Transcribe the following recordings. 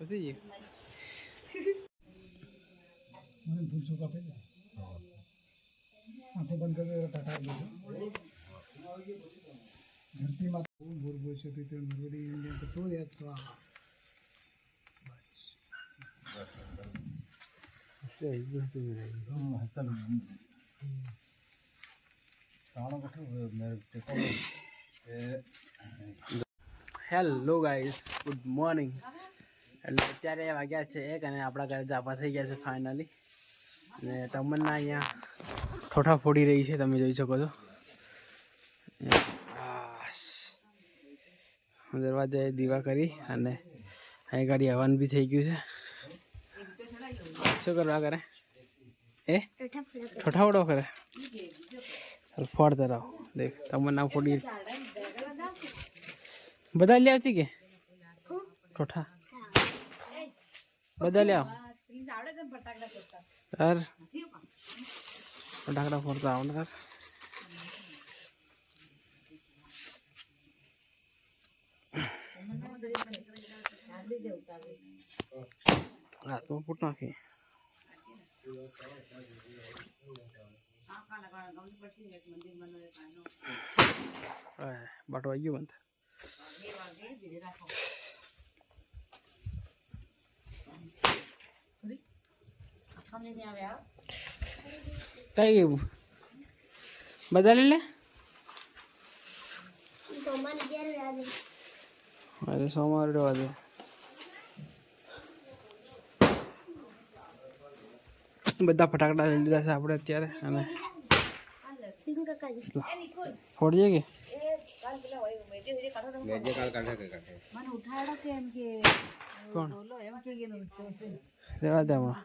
પતી ગયું મને ભૂલચો કાપે છે આંખો બંધ કરી ટાટા ધરતી માં ભૂલ ભૂલ છે તો નર્મદી ઇન્ડિયા તો છોડ યાર સ્વાહા હેલો ગાઈસ ગુડ મોર્નિંગ એટલે અત્યારે વાગ્યા છે 1 અને આપણા ઘરે જાપા થઈ ગયા છે ફાઇનલી અને તમન્ના અહીંયા ઠોઠા ફોડી રહી છે તમે જોઈ શકો છો દરવાજાએ દીવા કરી અને અહીં ગાડી હવન બી થઈ ગયું છે શું કરવા કરે એ ઠોઠા ફોડો કરે ફોડતા રહો દેખ તમન્ના ફોડી બધા લે આવતી કે ઠોઠા બધા લે આવ તાર ફટાકડા ફોડતા આવ ને તાર હાથમાં ફૂટ નાખી બાટો આવી ગયો બંધ કઈ ગયું બધા લઈ લે અરે સોમવારે રહેવા દે બધા ફટાકડા લઈ લીધા છે આપણે અત્યારે અને ફોડીએ કે કોણ રહેવા દે હમણાં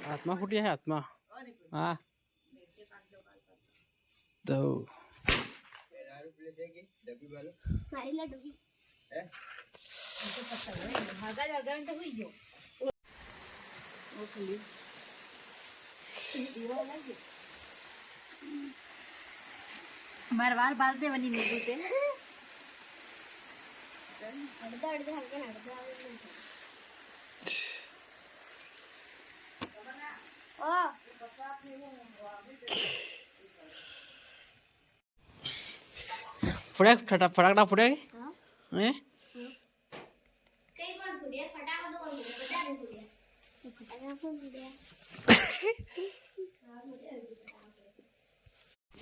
હાથમાં ફૂટ્યા છે હાથમાં હા તો મારે વાર બાલ દેવાની નીકળું તે ફટાકડા ફોડ્યા કે હે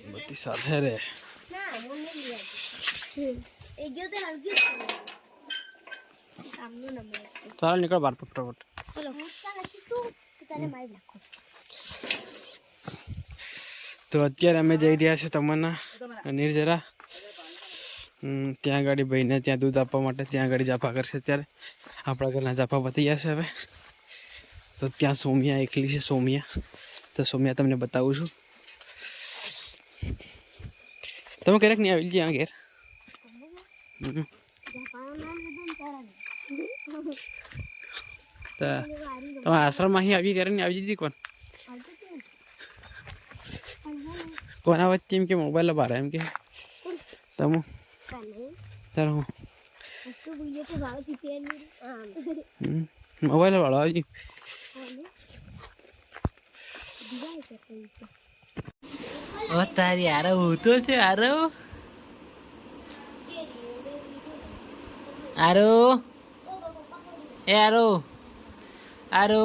બધી સાથે રે ચાલ નીકળ બાર ફટાફટ તો અત્યારે અમે જઈ રહ્યા છીએ તમન્ના નિર્જરા ત્યાં ગાડી ભાઈને ત્યાં દૂધ આપવા માટે ત્યાં ગાડી જાફા કરશે અત્યારે આપણા ઘરના જાફા પતી જશે હવે તો ત્યાં સોમિયા એકલી છે સોમિયા તો સોમિયા તમને બતાવું છું તમે ક્યારેક નહીં આવી ત્યાં ઘેર તમે આશ્રમ અહીં આવી ક્યારે નહીં આવી દીધી કોના વચ્ચે એમ કે મોબાઈલ બહાર એમ કે તમે તાર હું મોબાઈલ વાળો આવી તારી આરવ તો છે આરવ આરો એ આરો આરો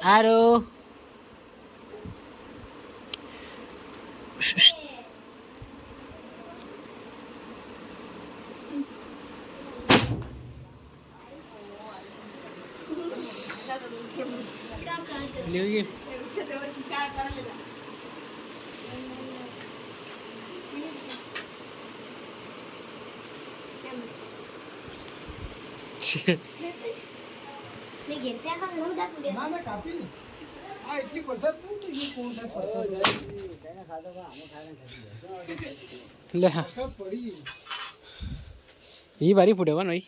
આરો લેવી લે એ બારી ફૂટેવા નહીં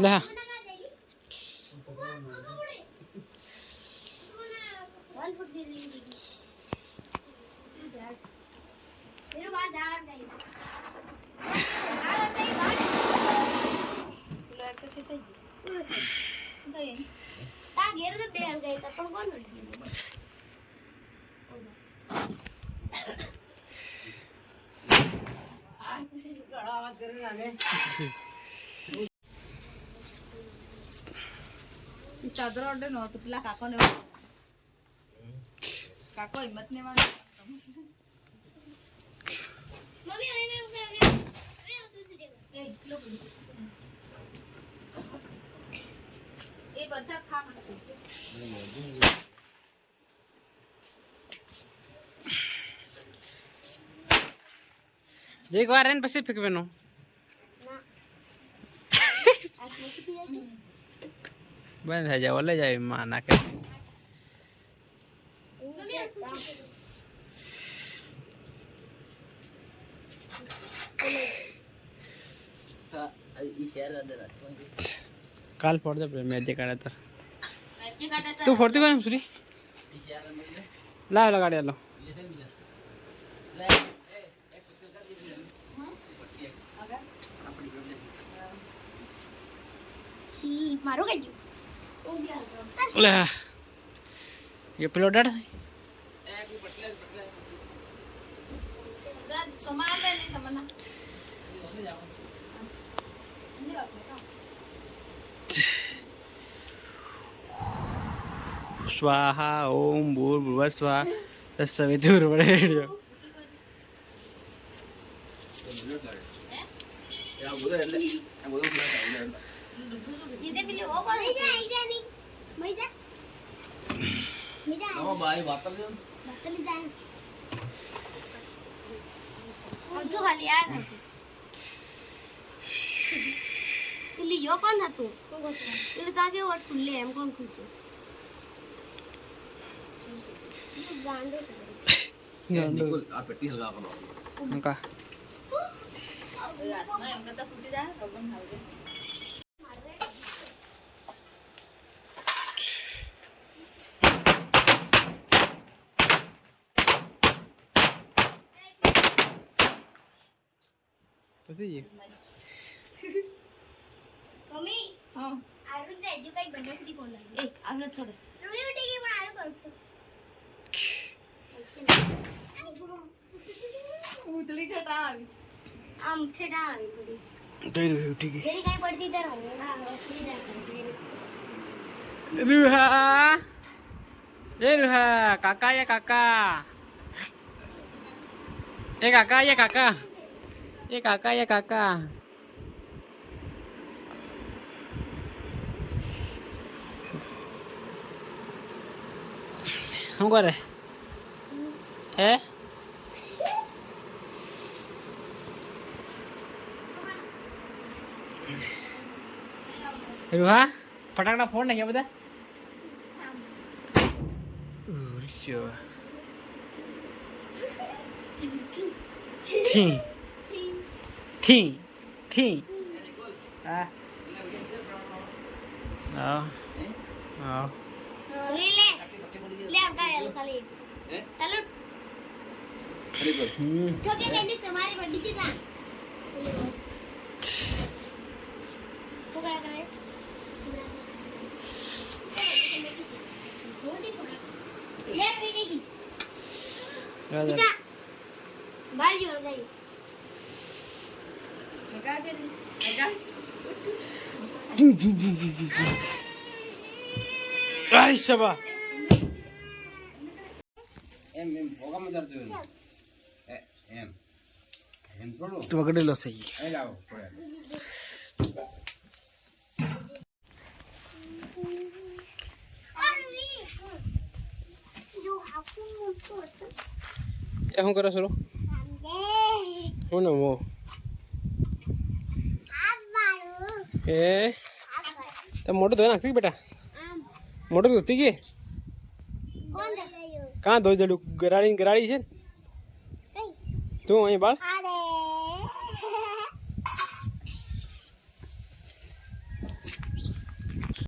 લા સાદરો ઓર્ડર નો તો પેલા કાકો ને કાકો હિંમત ને માન મમ્મી હવે મેં કરોગે હવે ઉસુસુ દે એ લો એ બધા ખા મત એક વાર એને પછી ફેંકવાનું બંધ થઈ જાય ઓલે જાય માં નાખે કાલ ફોડ દે મેજે કાઢે તો તું ફોડતી કોને સુરી લાવ લગાડી આલો મારો ગજો ઓલે ये पेलो डर समाज है नहीं समझना स्वाहा ओम भूर्भुवः स्वः तत्सवितुर्वरेण्यं ये बिल्ली वो कौन है इधर नहीं मजा मजा भाई वातल जाए जो खाली यार बिल्ली यो कौन था तू बिल्ली ताके व्हाट खुले हम कौन खुले गांडो निकुल आ पेटी हल्का करो उनका मैं हम तो फुटी जा कबन खाओगे पति जी मम्मी हां आरुण ते जो काही बनवती कोण लागली एक आलं थोडं रुई उठी की पण आरू करतो उठली खटा आवी आम ठेडा आवी पडी तई रुई उठी की तेरी काय पडती तर ना असली जाते रुहा ए रुहा काका ये काका ए काका ये काका ये काका ये काका શું કરે હે રૂહા ફટાકડા ફોડ નાખ્યા બધા થી થી થી હા હા હા ले ले आपका ये खाली सैल्यूट ठोके कहने तुम्हारी बड़ी थी ना वो क्या करे ले पीने की इधर बाल जोड़ गई लगा दे लगा आई शबा એમ એમ ભોગામાં ધરતો એમ એમ થોડું તો વગડેલો સહી એ લાવો થોડા એ શું કરો છો હું ને મો એ તો મોટું ધોઈ નાખતી બેટા મોટું ધોતી કે કાં ધોઈ દેલું ગરાડી ગરાડી છે ને તું અહીં બાળ